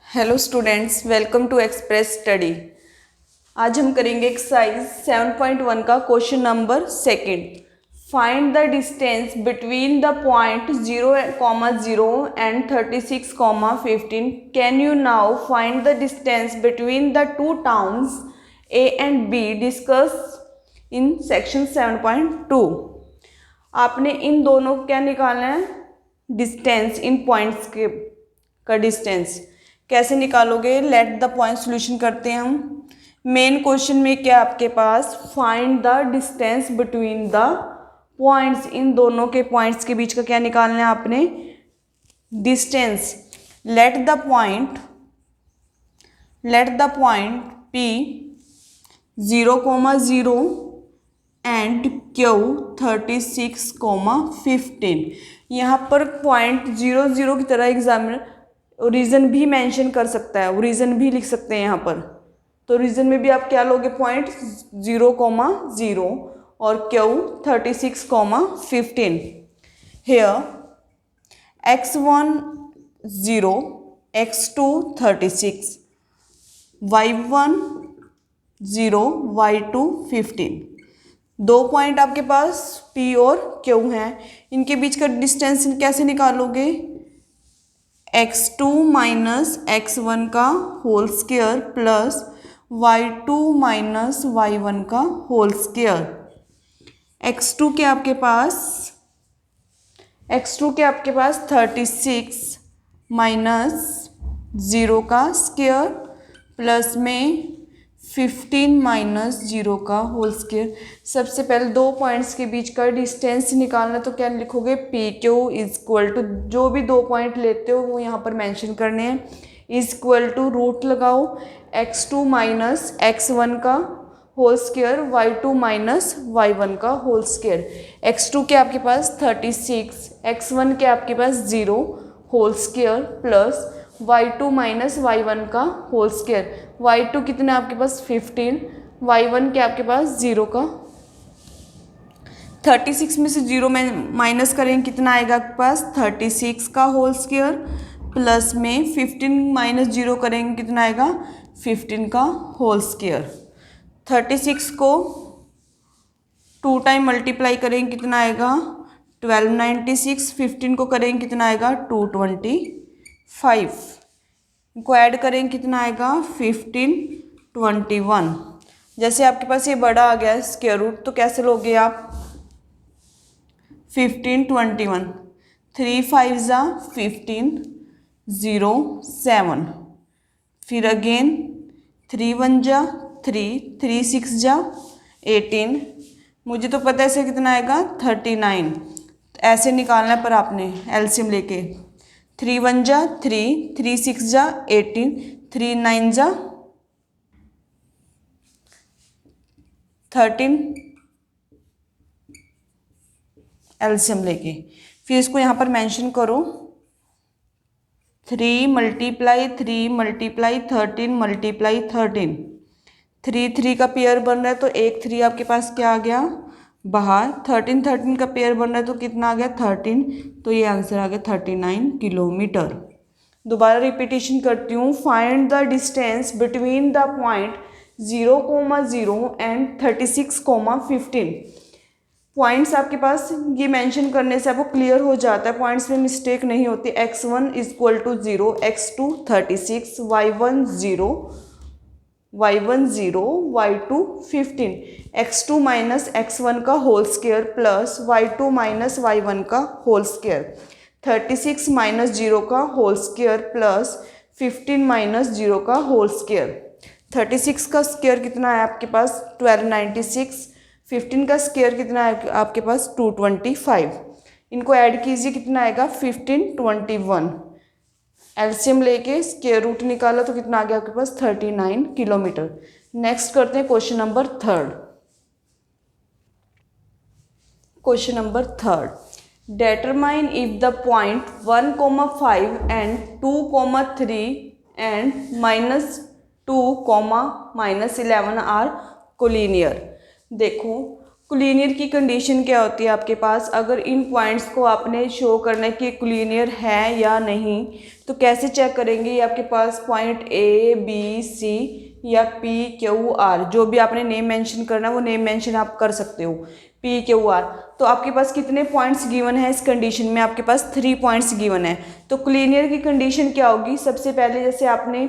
Hello students, welcome to express study. आज हम करेंगे एक्सरसाइज 7.1 का question number second. Find the distance between the point 0,0 and 36,15। Can you now find the distance between the two towns A and B discuss in section 7.2। आपने इन दोनों को क्या निकालना है, डिस्टेंस, इन पॉइंट्स के का डिस्टेंस कैसे निकालोगे। लेट द पॉइंट सॉल्यूशन करते हैं हम। मेन क्वेश्चन में क्या आपके पास, find the distance between the points, इन दोनों के पॉइंट्स के बीच का क्या निकालना है आपने, distance. Late the point P 0,0 and Q 36,15। यहाँ पर पॉइंट 0,0 की तरह एग्जामिनर रीज़न भी मेंशन कर सकता है, वो रीज़न भी लिख सकते हैं यहाँ पर। तो रीज़न में भी आप क्या लोगे, पॉइंट 0,0 और Q 36,15। Hair x1 0, x2 36, y1 0, y2 15। दो पॉइंट आपके पास P और Q हैं, इनके बीच का डिस्टेंस कैसे निकालोगे, x2 माइनस x1 का whole square plus y2 minus y1 का होल स्क्वायर। x2 के आपके पास 36 माइनस 0 का स्क्वायर प्लस में 15 माइनस 0 का होल स्क्वायर। सबसे पहले दो पॉइंट्स के बीच का डिस्टेंस निकालना, तो क्या लिखोगे, P Q is equal to, जो भी दो पॉइंट लेते हो वो यहाँ पर मेंशन करने हैं, इज इक्वल टू रूट लगाओ x2 माइनस x1 का whole square, y2 minus y1 का होल स्क्वायर। x2 के आपके पास 36, x1 के आपके पास 0 whole square plus y2 minus y1 का होल स्क्वायर। y2 कितना आपके पास 15, y1 के आपके पास 0 का। 36 में से 0 में माइनस करेंगे, कितना आएगा आपके पास 36 का होल स्क्वायर प्लस में 15 माइनस 0 करेंगे, कितना आएगा 15 का होल स्क्वायर। 36 को 2 टाइम मल्टीप्लाई करेंगे, कितना आएगा 1296। 15 को करेंगे, कितना आएगा 225। इनको ऐड करेंगे, कितना आएगा 1521। जैसे आपके पास ये बड़ा आ गया स्क्वायर रूट, तो कैसे लोगे आप 1521, 3 5 जा 15, 0 7, फिर अगेन 3 1 जा 3, 3 6 जा 18। मुझे तो पता है इसे कितना आएगा 39। ऐसे निकालना है पर आपने एलसीएम लेके, 3 1 जा 3, 3 6 जा 18, 3 9 जा 13, एलसीएम लेके। फिर इसको यहाँ पर मेंशन करो, 3 मल्टीप्लाई 3 मल्टीप्लाई 13 मल्टीप्लाई 13, 3 3 का पेयर बन रहा है तो एक 3 आपके पास क्या आ गया बाहर, 13 13 का पेयर बन रहा है तो कितना आ गया 13, तो ये आंसर आ गया 39 किलोमीटर। दोबारा रिपीटेशन करती हूँ, find the distance between the point 0,0 and 36,15। Points आपके पास ये मेंशन करने से आपको क्लियर हो जाता है, पॉइंट्स में मिस्टेक नहीं होती। x1 is equal to 0, x2 36, y1 0, y2 15, x2 minus x1 का whole square plus y2 minus y1 का होल स्क्वायर, 36 माइनस 0 का होल स्क्वायर प्लस 15 माइनस 0 का होल स्क्वायर। 36 का स्क्वायर कितना है आपके पास 1296, 15 का स्क्वायर कितना है आपके पास 225। इनको ऐड कीजिए, कितना आएगा 1521। एलसीएम लेके स्क्वायर रूट निकाला तो कितना आ गया आपके पास 39 किलोमीटर। नेक्स्ट करते हैं question number third. Question number third, determine if the point 1,5 and 2,3 and -2, -11 are collinear. देखो कोलिनियर की कंडीशन क्या होती है आपके पास, अगर इन पॉइंट्स को आपने शो करना है कि कोलिनियर है या नहीं, तो कैसे चेक करेंगे। ये आपके पास पॉइंट ए बी सी या पी क्यू आर, जो भी आपने नेम मेंशन करना है वो नेम मेंशन आप कर सकते हो, पी क्यू आर। तो आपके पास कितने पॉइंट्स गिवन है इस कंडीशन में, आपके पास 3 पॉइंट्स गिवन है। तो कोलिनियर की कंडीशन क्या होगी, सबसे पहले जैसे आपने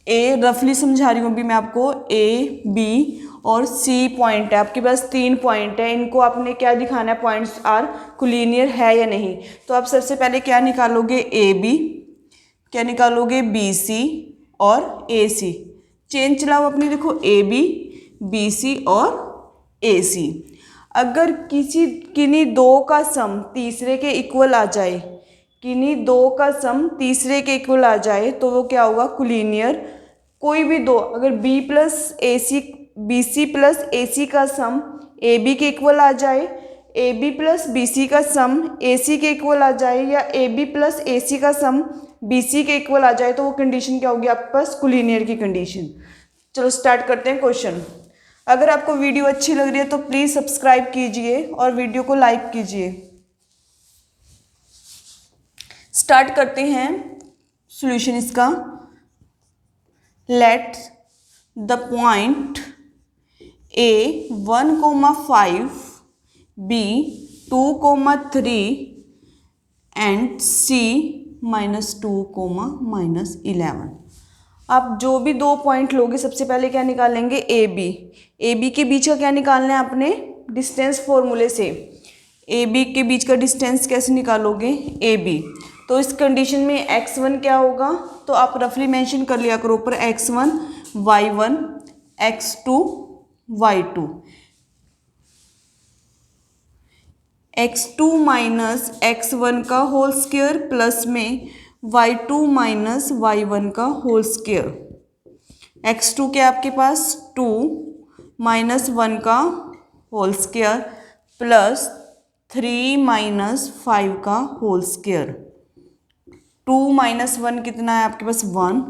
ए, रफली समझा रही हूँ अभी मैं आपको, ए बी और सी पॉइंट है, आपके पास 3 पॉइंट है, इनको आपने क्या दिखाना है, पॉइंट्स आर कोलिनियर है या नहीं। तो आप सबसे पहले क्या निकालोगे, ए बी, क्या निकालोगे, बी सी और ए सी। चेन चलाओ अपनी, देखो ए बी सी और ए सी। अगर किन्हीं दो का सम तीसरे के इक्वल आ जाए, किन्हीं दो का सम तीसरे के इक्वल आ जाए तो वो क्या होगा, कोलिनियर। कोई भी दो, अगर B plus A C, B C plus A C का सम ए बी के इक्वल आ जाए, A B plus B C का सम ए सी के इक्वल आ जाए, या ए बी प्लस ए सी का सम बी सी के इक्वल आ जाए, तो वो कंडीशन क्या होगी आपके पास, कोलिनियर की कंडीशन। चलो स्टार्ट करते हैं क्वेश्चन। अगर आपको वीडियो अच्छी लग रही है तो प्लीज़ सब्सक्राइब कीजिए और वीडियो को लाइक कीजिए। स्टार्ट करते हैं सॉल्यूशन इसका। Let the point A 1,5, B 2,3 and C -2, -11। आप जो भी दो पॉइंट लोगे सबसे पहले क्या निकालेंगे, ए बी के बीच का क्या निकालना है आपने, डिस्टेंस फॉर्मूले से। ए बी के बीच का डिस्टेंस कैसे निकालोगे, ए बी। तो इस कंडीशन में x1 क्या होगा, तो आप रफली मेंशन कर लिया करो ऊपर, x1 y1 x2 y2। x2 minus x1 का होल स्क्वायर प्लस में y2 माइनस y1 का होल स्क्वायर। x2 क्या आपके पास 2 माइनस 1 का होल स्क्वायर प्लस 3 माइनस 5 का होल स्क्वायर। 2 माइनस 1 कितना है आपके पास 1,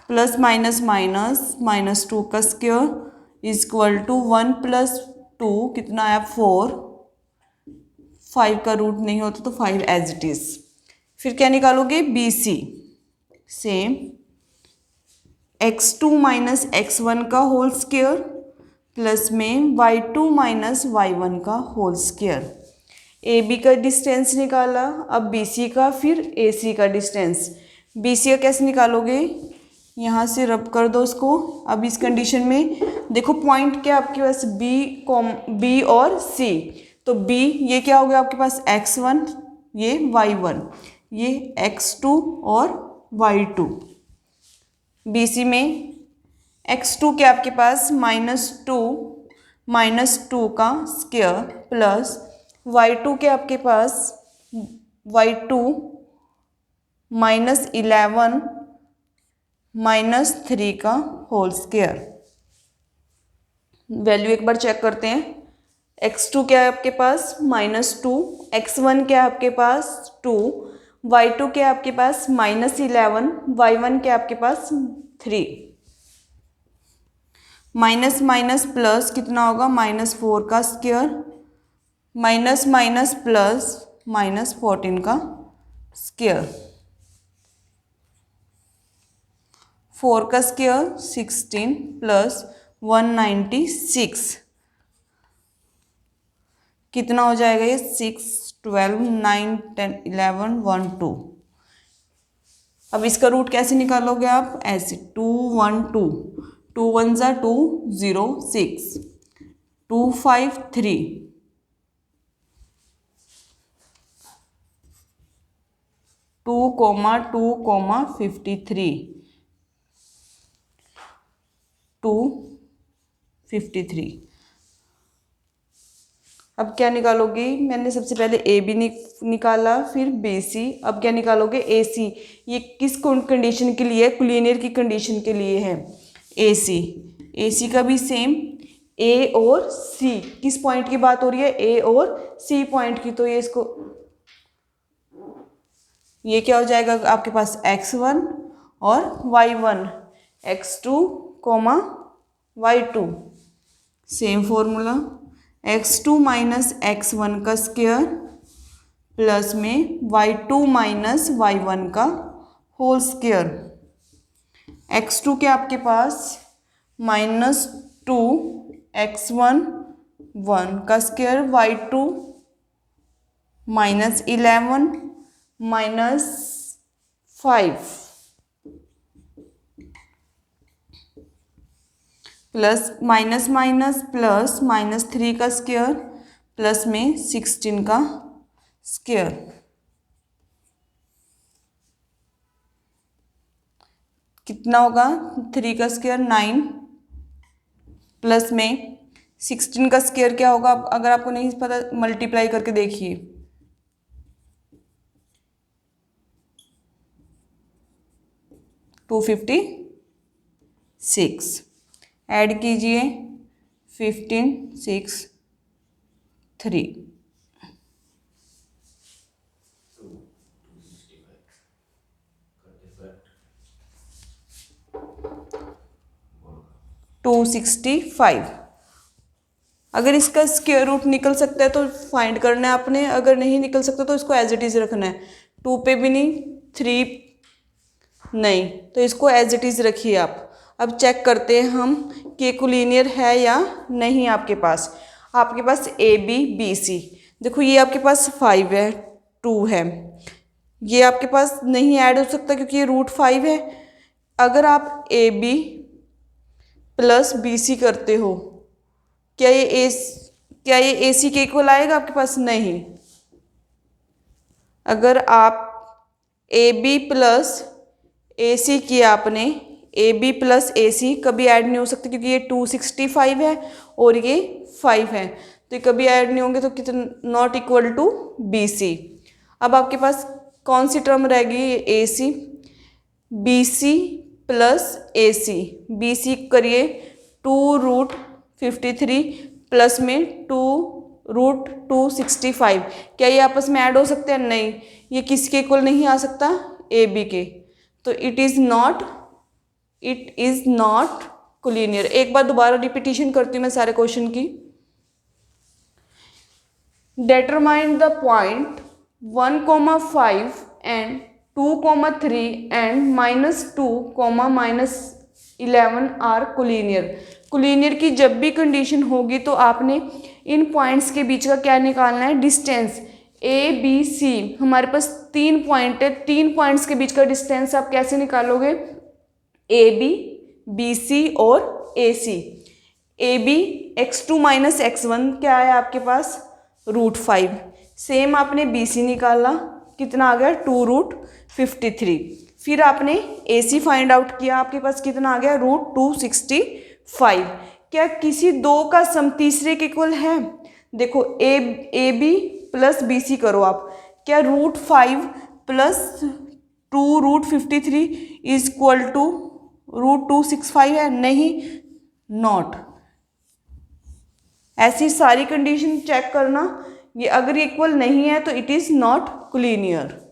प्लस माइनस माइनस -2 का square is equal to 1 plus 2 कितना है 4, 5 का रूट नहीं होता तो 5 एज इट इज। फिर क्या निकालोगे, B C, same x2 minus x1 का होल स्क्वायर प्लस में y2 माइनस y1 का होल स्क्वायर। ए बी का डिस्टेंस निकाला, अब बी सी का, फिर ए सी का डिस्टेंस। बी सी का कैसे निकालोगे, यहाँ से रब कर दो उसको। अब इस कंडीशन में देखो पॉइंट क्या आपके पास, बी और सी। तो बी ये क्या हो गया आपके पास x1, ये y1, ये x2 और y2। बी सी में x2 क्या आपके पास -2 का स्क्वायर प्लस y2 के आपके पास y2 -11 -3 का होल स्क्वायर। वैल्यू एक बार चेक करते हैं। x2 क्या है आपके पास -2, x1 क्या है आपके पास 2, y2 क्या है आपके पास -11, y1 क्या है आपके पास 3। माइनस माइनस प्लस कितना होगा, -4 का स्क्वायर माइनस माइनस प्लस -14 का स्क्वायर। 4 का स्क्वायर 16 प्लस 196 कितना हो जाएगा ये 6, 12, 9, 10, 11, 1, 2। अब इसका रूट कैसे निकालोगे आप, ऐसे 2, 1, 2, 2 1 ज़ा 2, 0, 6, 2 5 3, 2, 2, 53, 2, 53। अब क्या निकालोगे, मैंने सबसे पहले ए बी निकाला, फिर बी सी। अब क्या निकालोगे, ए सी। ये किस कंडीशन के लिए है, कोलिनियर की कंडीशन के लिए है ए सी। ए सी का भी सेम, ए और सी किस पॉइंट की बात हो रही है, ए और सी पॉइंट की। तो ये इसको, ये क्या हो जाएगा आपके पास x1 और y1, x2, y2, same formula x2 minus x1 का स्क्वायर प्लस में y2 माइनस y1 का होल स्क्वायर। x2 के आपके पास -2 x1 1 का square, y2 -11 -5 plus minus minus plus -3 का स्क्वायर प्लस में 16 का स्क्वायर। कितना होगा? 3 का स्क्वायर 9 प्लस में 16 का स्क्वायर क्या होगा? अगर आपको नहीं पता मल्टीप्लाई करके देखिए। 256 ऐड कीजिए 15 6 3 265। अगर इसका स्क्वायर रूट निकल सकता है तो फाइंड करना है आपने, अगर नहीं निकल सकता तो इसको एज इट इज़ रखना है। 2 पे भी नहीं, 3 नहीं, तो इसको एज इट इज़ रखिए आप। अब चेक करते हैं हम कि कोलिनियर है या नहीं। आपके पास ए बी बी सी, देखो ये आपके पास 5 है, 2 है, ये आपके पास नहीं ऐड हो सकता क्योंकि ये √5 है। अगर आप A B plus B C करते हो, क्या ये ए सी के इक्वल आएगा आपके पास? नहीं। अगर आप ए बी प्लस ए सी किया आपने, ए बी प्लस ए सी कभी ऐड नहीं हो सकते क्योंकि ये 265 है और ये 5 है, तो ये कभी ऐड नहीं होंगे, तो कितना not equal to B C. अब आपके पास कौन सी टर्म रहेगी? A C, B C plus A C. B C करिए 2√53 प्लस में 2√265। क्या ये आपस में ऐड हो सकते हैं? नहीं। ये किसके इक्वल नहीं आ सकता? ए बी के, तो इट इज़ नॉट कोलिनियर। एक बार दोबारा रिपीटिशन करती हूँ मैं सारे क्वेश्चन की। Determine the point 1,5 and 2,3 and -2, -11 are collinear. Collinear की जब भी कंडीशन होगी तो आपने इन पॉइंट्स के बीच का क्या निकालना है? डिस्टेंस। ए बी सी हमारे पास 3 पॉइंट है, 3 पॉइंट्स के बीच का डिस्टेंस आप कैसे निकालोगे? ए बी, बी सी और ए सी। A B x2 minus x1 क्या है आपके पास? √5। सेम आपने बी सी निकाला, कितना आ गया? 2√53। फिर आपने ए सी फाइंड आउट किया, आपके पास कितना आ गया? √265। क्या किसी दो का सम तीसरे के इक्वल है? देखो A B plus B C करो आप, क्या √5 प्लस 2√53 इज इक्वल टू √265 है? नहीं, नॉट। ऐसी सारी कंडीशन चेक करना, ये अगर इक्वल नहीं है तो इट इज़ नॉट कोलिनियर।